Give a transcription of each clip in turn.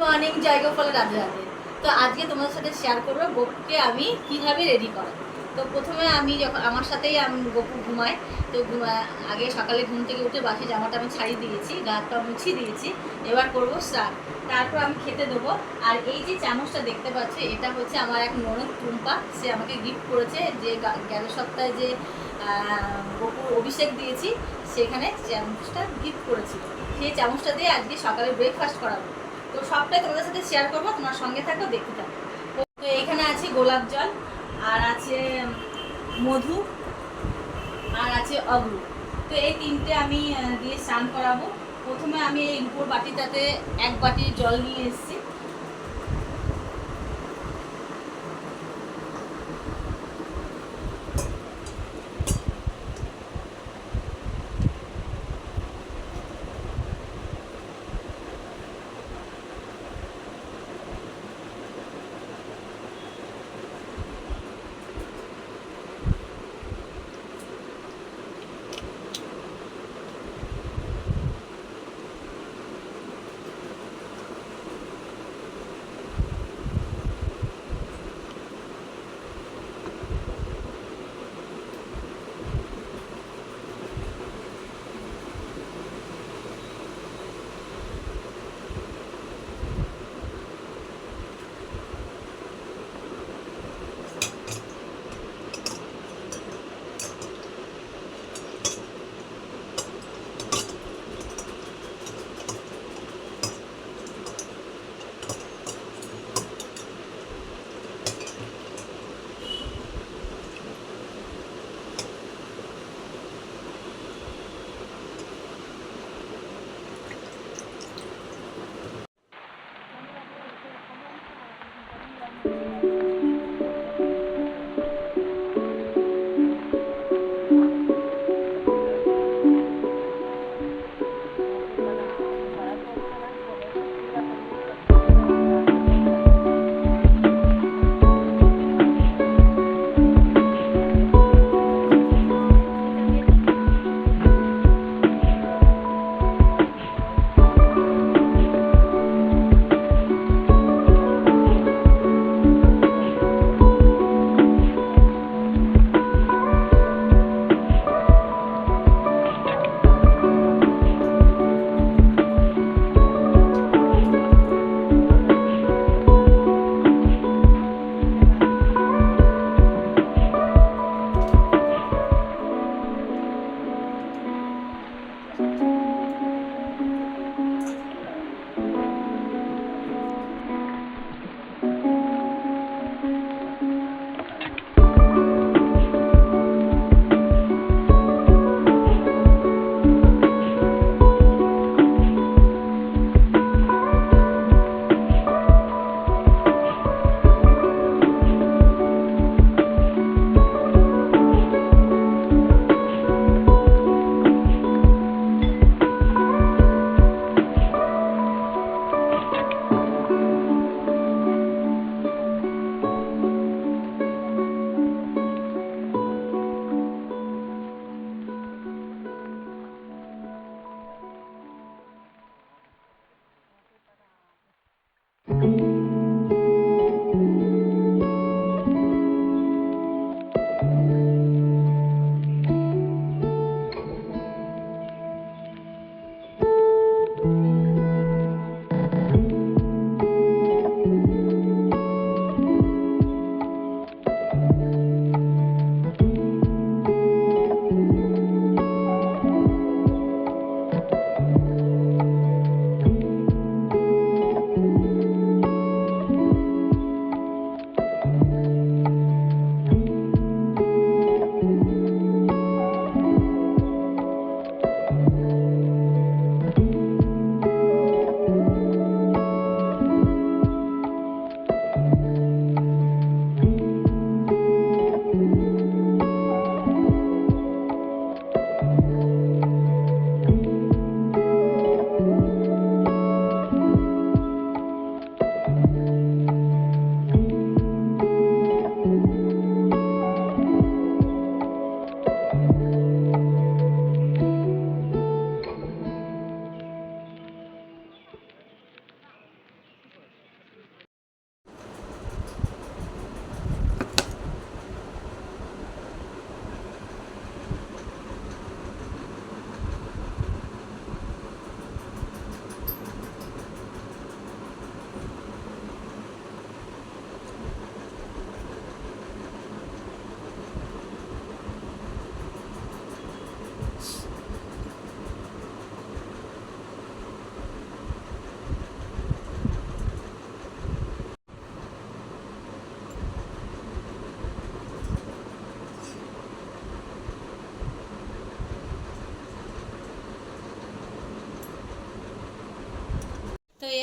Morning, জয় গোপাল, রাধে রাধে। তো আজকে তোমাদের সাথে শেয়ার করবো গপুকে আমি কিভাবে রেডি করাই। তো প্রথমে আমি যখন আমার সাথেই আমি গপু ঘুমাই, তো আগে সকালে ঘুম থেকে উঠে বাসি জামাটা আমি ছাড়িয়ে দিয়েছি, গা হাত পা মুছিয়ে দিয়েছি। এবার করবো স্নান, তারপর আমি খেতে দেবো। আর এই যে চামচটা দেখতে পাচ্ছি, এটা হচ্ছে আমার এক ননদ টুম্পা, সে আমাকে গিফট করেছে। যে গেল সপ্তাহে যে গপুর অভিষেক দিয়েছি, সেখানে চামচটা গিফট করেছিল। সেই চামচটা দিয়ে আজকে সকালে ব্রেকফাস্ট করাবো। তো সবটাই তোমাদের সাথে শেয়ার করবো, তোমার সঙ্গে থাকো, দেখতে থাকো। তো এখানে আছে গোলাপ জল, আর আছে মধু, আর আছে অগরু। তো এই তিনটে আমি দিয়ে স্নান করাবো। প্রথমে আমি এই উপর বাটিটাতে 1 বাটি জল নিয়ে এসেছি।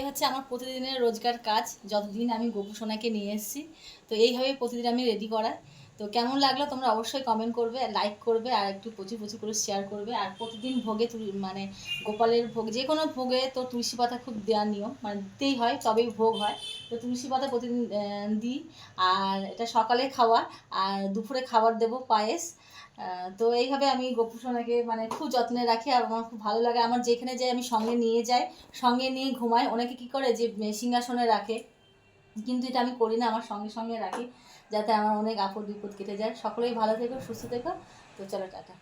হচ্ছে আমার প্রতিদিনের রোজগার কাজ, যতদিন আমি গোপু সোনাকে নিয়ে এসেছি। তো এইভাবে প্রতিদিন আমি রেডি করাই। তো কেমন লাগলো তোমরা অবশ্যই কমেন্ট করবে, লাইক করবে, আর একটু প্রচুর প্রচুর করে শেয়ার করবে। আর প্রতিদিন ভোগে মানে গোপালের ভোগ, যে কোনো ভোগে তো তুলসী পাতা খুব দেওয়ার নিয়ম, মানে দিতেই হয়, তবেই ভোগ হয়। তো তুলসী পাতা প্রতিদিন দিই। আর এটা সকালে খাওয়া, আর দুপুরে খাবার দেবো পায়েস। তো এইভাবে আমি গোপু সোনাকে মানে খুব যত্নে রাখি। আর আমার খুব ভালো লাগে, আমার যেখানে যাই আমি সঙ্গে নিয়ে যাই, সঙ্গে নিয়ে ঘুমাই। অনেকে কী করে যে সিংহাসনে রাখে, কিন্তু এটা আমি করি না, আমার সঙ্গে সঙ্গে রাখি, যাতে আমার অনেক আপদ বিপদ কেটে যায়। সকলেই ভালো থেকো, সুস্থ থেকো। তো চলো টাটা।